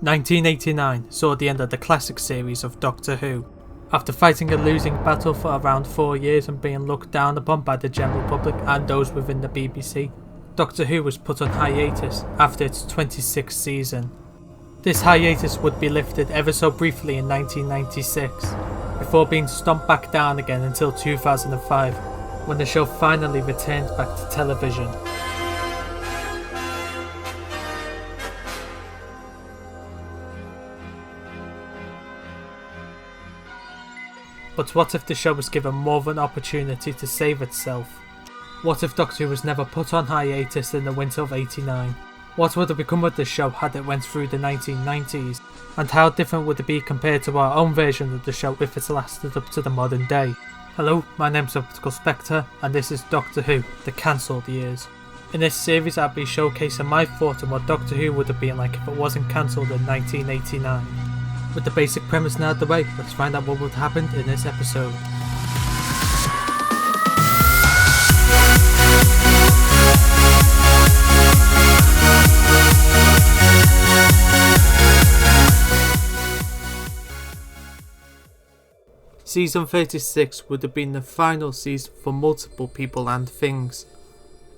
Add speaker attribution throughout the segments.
Speaker 1: 1989 saw the end of the classic series of Doctor Who. After fighting a losing battle for around 4 years and being looked down upon by the general public and those within the BBC, Doctor Who was put on hiatus after its 26th season. This hiatus would be lifted ever so briefly in 1996, before being stomped back down again until 2005, when the show finally returned back to television. But what if the show was given more of an opportunity to save itself? What if Doctor Who was never put on hiatus in the winter of '89? What would have become of the show had it went through the 1990s? And how different would it be compared to our own version of the show if it lasted up to the modern day? Hello, my name's Optical Spectre, and this is Doctor Who, the cancelled years. In this series I'll be showcasing my thoughts on what Doctor Who would have been like if it wasn't cancelled in 1989. With the basic premise now out the way, let's find out what would happen in this episode. Season 36 would have been the final season for multiple people and things.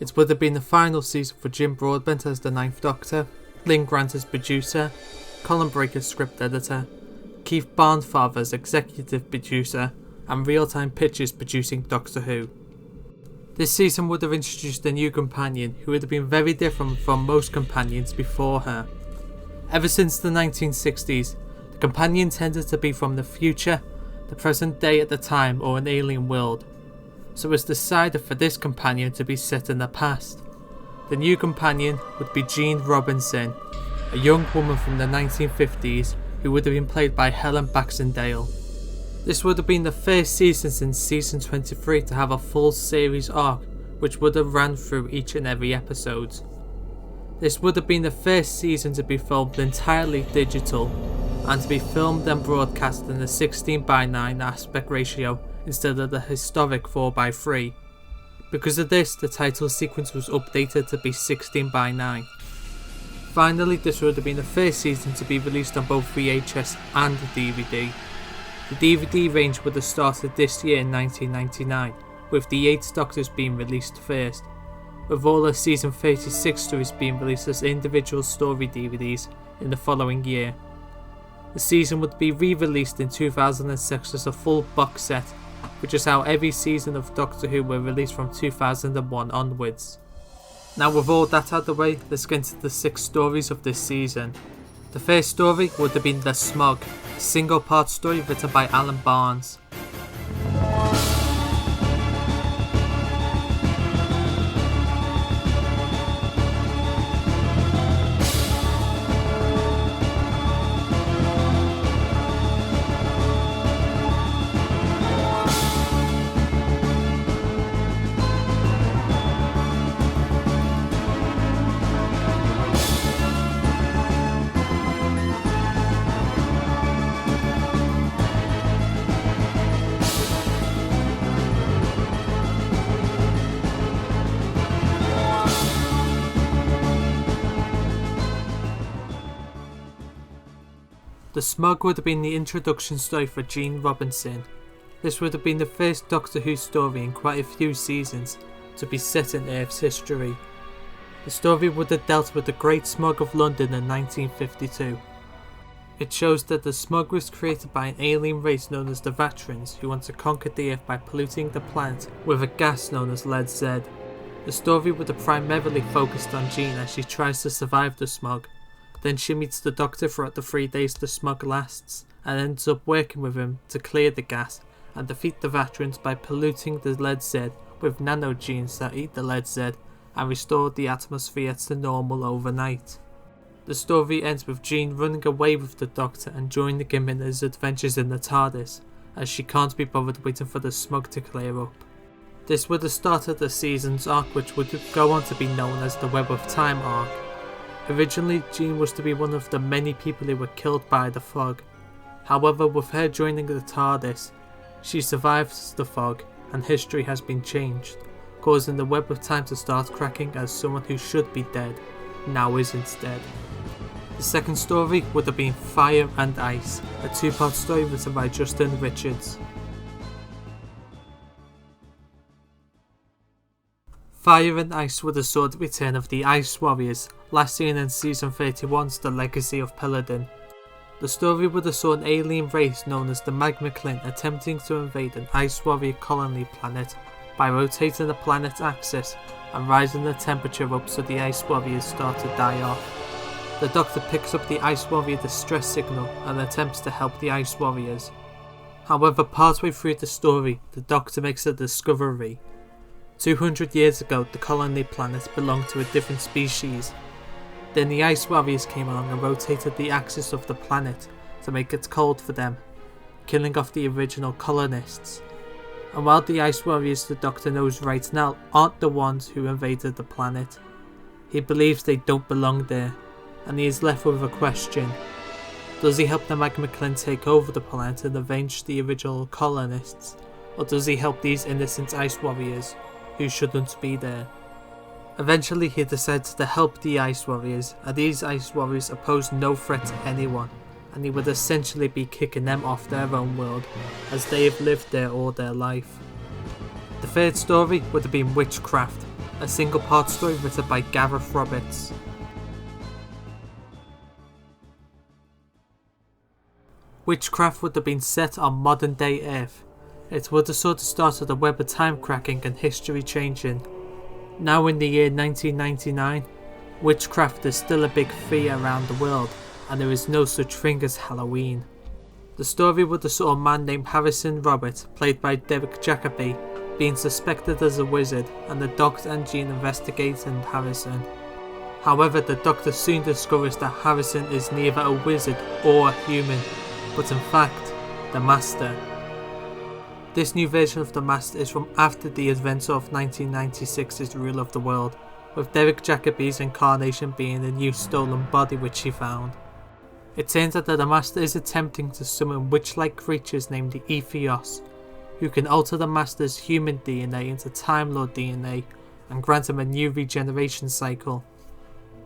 Speaker 1: It would have been the final season for Jim Broadbent as the Ninth Doctor, Lynn Grant as producer, Colin Bragg as script editor, Keith Barnfather as executive producer, and Real Time Pictures producing Doctor Who. This season would have introduced a new companion who would have been very different from most companions before her. Ever since the 1960s, the companion tended to be from the future, the present day at the time, or an alien world, so it was decided for this companion to be set in the past. The new companion would be Jean Robinson, a young woman from the 1950s who would have been played by Helen Baxendale. This would have been the first season since season 23 to have a full series arc, which would have ran through each and every episode. This would have been the first season to be filmed entirely digital, and to be filmed and broadcast in the 16:9 aspect ratio instead of the historic 4:3. Because of this, the title sequence was updated to be 16:9. Finally, this would have been the first season to be released on both VHS and DVD. The DVD range would have started this year in 1999, with the 8 Doctors being released first, with all the season 36 stories being released as individual story DVDs in the following year. The season would be re-released in 2006 as a full box set, which is how every season of Doctor Who were released from 2001 onwards. Now with all that out of the way, let's get into the 6 stories of this season. The first story would have been The Smog, a single part story written by Alan Barnes. The Smog would have been the introduction story for Jean Robinson. This would have been the first Doctor Who story in quite a few seasons to be set in Earth's history. The story would have dealt with the Great Smog of London in 1952. It shows that the smog was created by an alien race known as the Vatrans, who want to conquer the Earth by polluting the planet with a gas known as lead Z. The story would have primarily focused on Jean as she tries to survive the smog. Then she meets the Doctor throughout the 3 days the smog lasts, and ends up working with him to clear the gas and defeat the Vatrans by polluting the lead Z with nanogenes that eat the lead Z and restore the atmosphere to normal overnight. The story ends with Jean running away with the Doctor and joining him in his adventures in the TARDIS, as she can't be bothered waiting for the smog to clear up. This would have started the season's arc, which would go on to be known as the Web of Time arc. Originally, Jean was to be one of the many people who were killed by the fog. However, with her joining the TARDIS, she survives the fog and history has been changed, causing the Web of Time to start cracking as someone who should be dead now isn't dead. The second story would have been Fire and Ice, a two-part story written by Justin Richards. Fire and Ice would have saw the return of the Ice Warriors, last seen in Season 31's The Legacy of Paladin. The story would have saw an alien race known as the Magmaclin attempting to invade an Ice Warrior colony planet by rotating the planet's axis and rising the temperature up so the Ice Warriors start to die off. The Doctor picks up the Ice Warrior distress signal and attempts to help the Ice Warriors. However, partway through the story, the Doctor makes a discovery. 200 years ago, the colony planet belonged to a different species. Then the Ice Warriors came along and rotated the axis of the planet to make it cold for them, killing off the original colonists. And while the Ice Warriors the Doctor knows right now aren't the ones who invaded the planet, he believes they don't belong there, and he is left with a question. Does he help the Magmaclin take over the planet and avenge the original colonists, or does he help these innocent Ice Warriors who shouldn't be there? Eventually he decides to help the Ice Warriors, and these Ice Warriors pose no threat to anyone, and he would essentially be kicking them off their own world, as they have lived there all their life. The third story would have been Witchcraft, a single part story written by Gareth Roberts. Witchcraft would have been set on modern day Earth. It would have sort of started a web of time cracking and history changing. Now in the year 1999, witchcraft is still a big fear around the world, and there is no such thing as Halloween. The story would have saw a man named Harrison Robert, played by Derek Jacobi, being suspected as a wizard, and the Doctor and Jean investigating Harrison. However, the Doctor soon discovers that Harrison is neither a wizard or a human, but in fact, the Master. This new version of the Master is from after the events of 1996's Rule of the World, with Derek Jacobi's incarnation being a new stolen body which he found. It turns out that the Master is attempting to summon witch-like creatures named the Epheos, who can alter the Master's human DNA into Time Lord DNA and grant him a new regeneration cycle.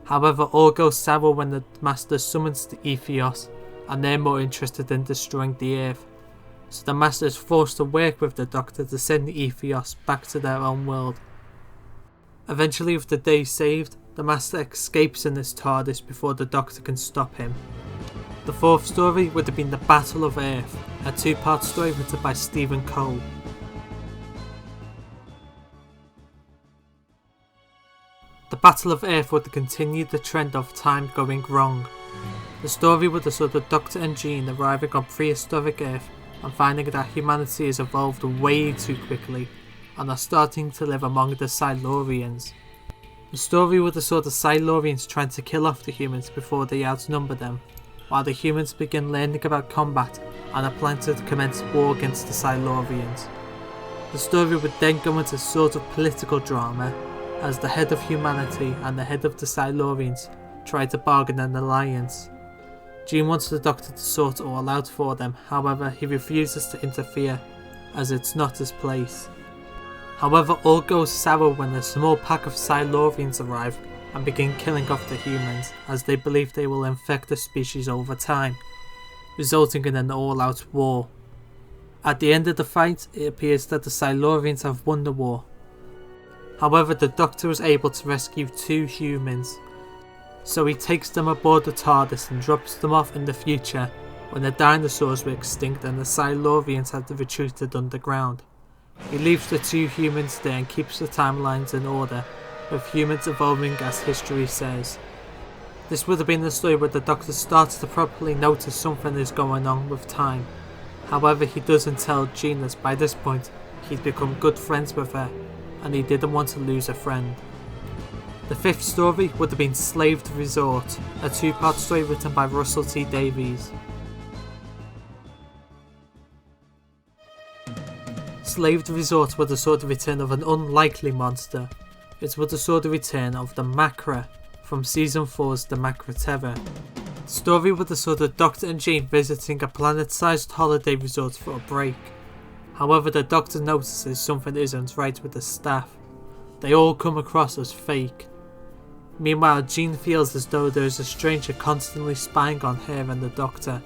Speaker 1: However, all goes sour when the Master summons the Epheos, and they're more interested in destroying the Earth. So the Master is forced to work with the Doctor to send the Epheos back to their own world. Eventually, with the day saved, the Master escapes in his TARDIS before the Doctor can stop him. The fourth story would have been The Battle of Earth, a two-part story written by Stephen Cole. The Battle of Earth would have continued the trend of time going wrong. The story would have saw the Doctor and Jean arriving on prehistoric Earth and finding that humanity has evolved way too quickly and are starting to live among the Silurians. The story would have saw the Silurians trying to kill off the humans before they outnumber them, while the humans begin learning about combat and are planning to commence war against the Silurians. The story would then go into sort of political drama as the head of humanity and the head of the Silurians try to bargain an alliance. Jean wants the Doctor to sort it all out for them, however he refuses to interfere as it's not his place. However, all goes sour when a small pack of Silurians arrive and begin killing off the humans as they believe they will infect the species over time, resulting in an all-out war. At the end of the fight, it appears that the Silurians have won the war. However, the Doctor was able to rescue 2 humans, so he takes them aboard the TARDIS and drops them off in the future when the dinosaurs were extinct and the Silurians had retreated underground. He leaves the 2 humans there and keeps the timelines in order, with humans evolving as history says. This would have been the story where the Doctor starts to properly notice something is going on with time. However, he doesn't tell Jean that by this point he'd become good friends with her, and he didn't want to lose a friend. The 5th story would have been Slaved Resort, a 2-part story written by Russell T Davies. Slaved Resort would have saw the return of an unlikely monster. It would have saw the return of the Macra from Season 4's The Macra Terror. The story would have saw the Doctor and Jean visiting a planet-sized holiday resort for a break. However, the Doctor notices something isn't right with the staff. They all come across as fake. Meanwhile, Jean feels as though there is a stranger constantly spying on her and the Doctor.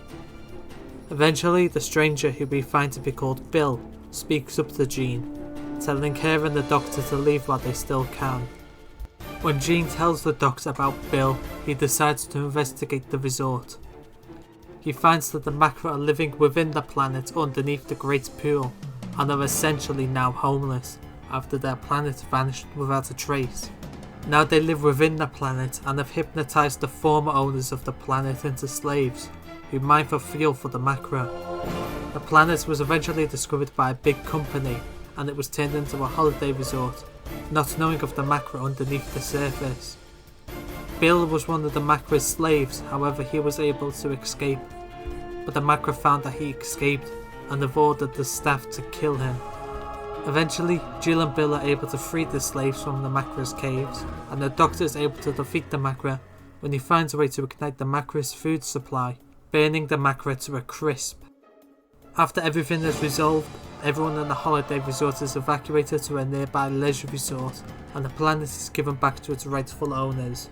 Speaker 1: Eventually, the stranger, who we find to be called Bill, speaks up to Jean, telling her and the Doctor to leave while they still can. When Jean tells the Doctor about Bill, he decides to investigate the resort. He finds that the Macra are living within the planet underneath the Great Pool and are essentially now homeless after their planet vanished without a trace. Now they live within the planet and have hypnotized the former owners of the planet into slaves who mine for fuel for the Macra. The planet was eventually discovered by a big company and it was turned into a holiday resort, not knowing of the Macra underneath the surface. Bill was one of the Macra's slaves, however he was able to escape, but the Macra found that he escaped and have ordered the staff to kill him. Eventually, Jill and Bill are able to free the slaves from the Macra's caves, and the Doctor is able to defeat the Macra when he finds a way to ignite the Macra's food supply, burning the Macra to a crisp. After everything is resolved, everyone in the holiday resort is evacuated to a nearby leisure resort, and the planet is given back to its rightful owners.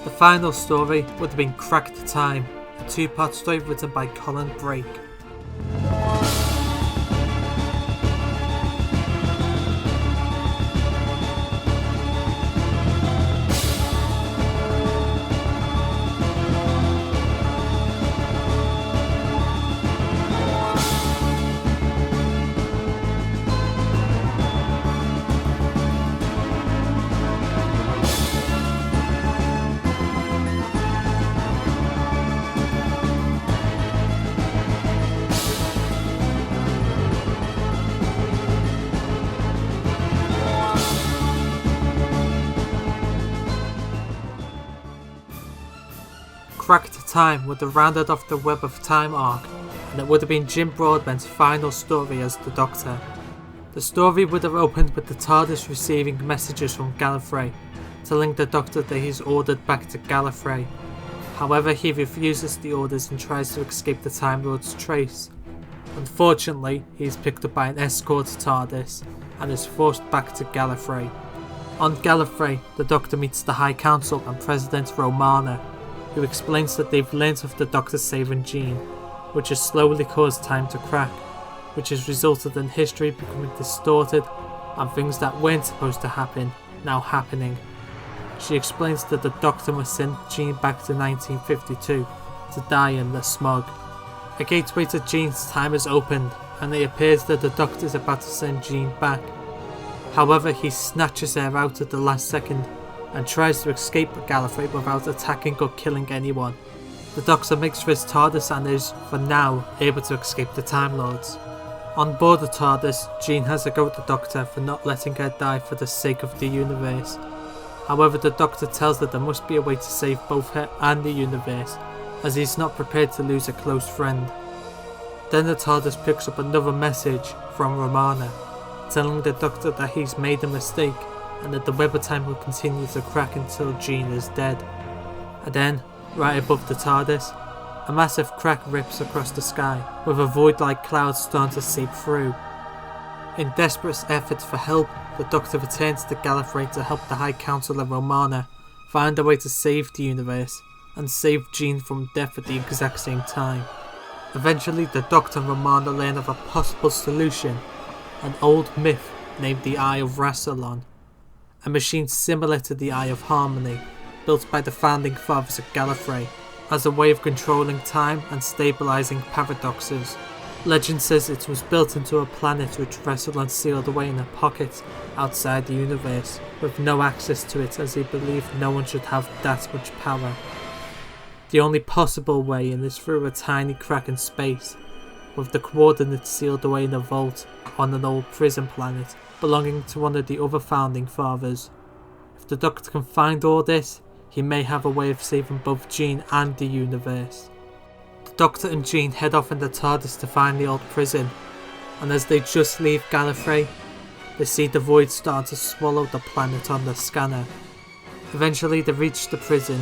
Speaker 1: The final story would have been Cracked Time, a two-part story written by Colin Bragg. Cracked Time would have rounded off the Web of Time arc, and it would have been Jim Broadbent's final story as the Doctor. The story would have opened with the TARDIS receiving messages from Gallifrey, telling the Doctor that he is ordered back to Gallifrey. However, he refuses the orders and tries to escape the Time Lord's trace. Unfortunately, he is picked up by an escort TARDIS and is forced back to Gallifrey. On Gallifrey, the Doctor meets the High Council and President Romana, who explains that they've learnt of the Doctor saving Jean, which has slowly caused time to crack, which has resulted in history becoming distorted and things that weren't supposed to happen now happening. She explains that the Doctor must send Jean back to 1952 to die in the smog. A gateway to Jean's time is opened, and it appears that the Doctor is about to send Jean back. However, he snatches her out at the last second and tries to escape Gallifrey without attacking or killing anyone. The Doctor makes for his TARDIS and is, for now, able to escape the Time Lords. On board the TARDIS, Jean has a go at the Doctor for not letting her die for the sake of the universe. However, the Doctor tells her there must be a way to save both her and the universe, as he's not prepared to lose a close friend. Then the TARDIS picks up another message from Romana, telling the Doctor that he's made a mistake and that the Web of Time will continue to crack until Jean is dead. And then, right above the TARDIS, a massive crack rips across the sky, with a void-like cloud starting to seep through. In desperate efforts for help, the Doctor returns to Gallifrey to help the High Council and Romana find a way to save the universe, and save Jean from death at the exact same time. Eventually, the Doctor and Romana learn of a possible solution, an old myth named the Eye of Rassilon, a machine similar to the Eye of Harmony, built by the founding fathers of Gallifrey, as a way of controlling time and stabilising paradoxes. Legend says it was built into a planet which Rassilon sealed away in a pocket outside the universe, with no access to it, as he believed no one should have that much power. The only possible way in is through a tiny crack in space, with the coordinates sealed away in a vault on an old prison planet belonging to one of the other founding fathers. If the Doctor can find all this, he may have a way of saving both Jean and the universe. The Doctor and Jean head off in the TARDIS to find the old prison, and as they just leave Gallifrey, they see the void start to swallow the planet on the scanner. Eventually they reach the prison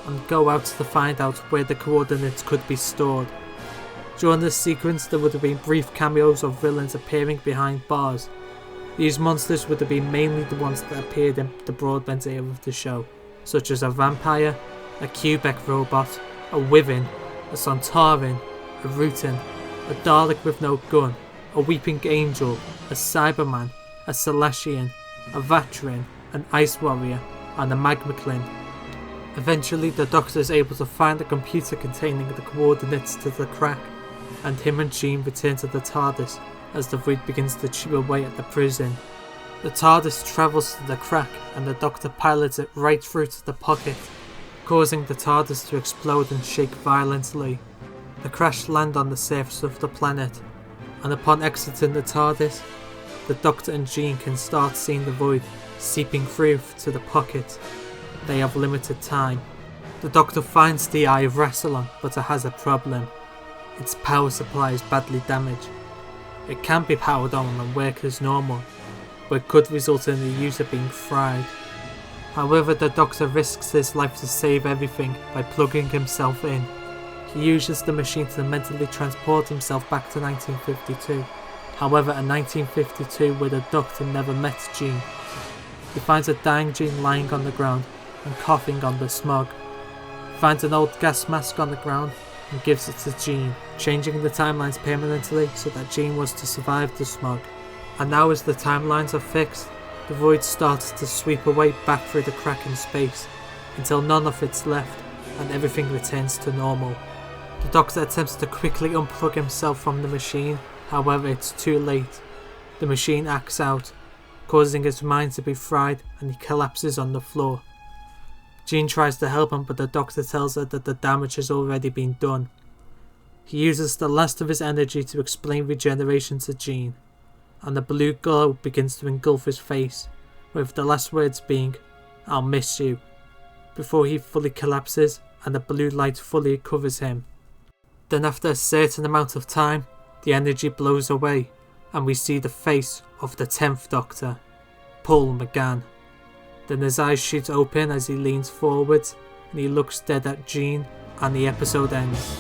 Speaker 1: and go out to find out where the coordinates could be stored. During this sequence, there would have been brief cameos of villains appearing behind bars. These monsters would have been mainly the ones that appeared in the Broadbent era of the show, such as a vampire, a Quebec robot, a Wyvern, a Centauran, a Rutan, a Dalek with no gun, a Weeping Angel, a Cyberman, a Celestian, a Vatrin, an Ice Warrior, and a Magmaclin. Eventually the Doctor is able to find the computer containing the coordinates to the crack, and him and Jean return to the TARDIS as the Void begins to chew away at the prison. The TARDIS travels to the crack and the Doctor pilots it right through to the pocket, causing the TARDIS to explode and shake violently. The crash lands on the surface of the planet, and upon exiting the TARDIS, the Doctor and Jean can start seeing the Void seeping through to the pocket. They have limited time. The Doctor finds the Eye of Rassilon, but it has a problem. Its power supply is badly damaged. It can be powered on and work as normal, but it could result in the user being fried. However, the Doctor risks his life to save everything by plugging himself in. He uses the machine to mentally transport himself back to 1952. However, in 1952, where the Doctor never met Jean, he finds a dying Jean lying on the ground and coughing on the smog. He finds an old gas mask on the ground and gives it to Jean, changing the timelines permanently so that Jean was to survive the smog. And now as the timelines are fixed, the Void starts to sweep away back through the crack in space, until none of it's left and everything returns to normal. The Doctor attempts to quickly unplug himself from the machine, however it's too late. The machine acts out, causing his mind to be fried, and he collapses on the floor. Jean tries to help him, but the Doctor tells her that the damage has already been done. He uses the last of his energy to explain regeneration to Jean, and the blue glow begins to engulf his face, with the last words being, "I'll miss you," before he fully collapses and the blue light fully covers him. Then after a certain amount of time, the energy blows away, and we see the face of the 10th Doctor, Paul McGann. Then his eyes shoot open as he leans forwards, and he looks dead at Jean, and the episode ends.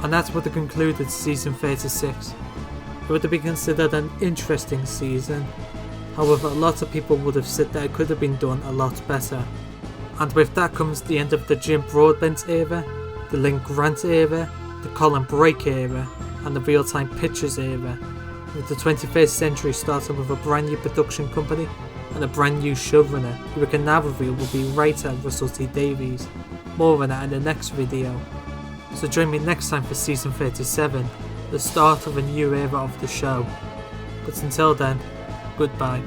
Speaker 1: And that would have concluded season 36. It would have been considered an interesting season, however a lot of people would have said that it could have been done a lot better. And with that comes the end of the Jim Broadbent era, the Lynn Grant era, the Colin Brake era, and the Real-Time Pictures era, with the 21st century starting with a brand new production company and a brand new showrunner, who we can now reveal will be writer Russell T Davies. More on that in the next video. So join me next time for season 37, the start of a new era of the show. But until then, goodbye.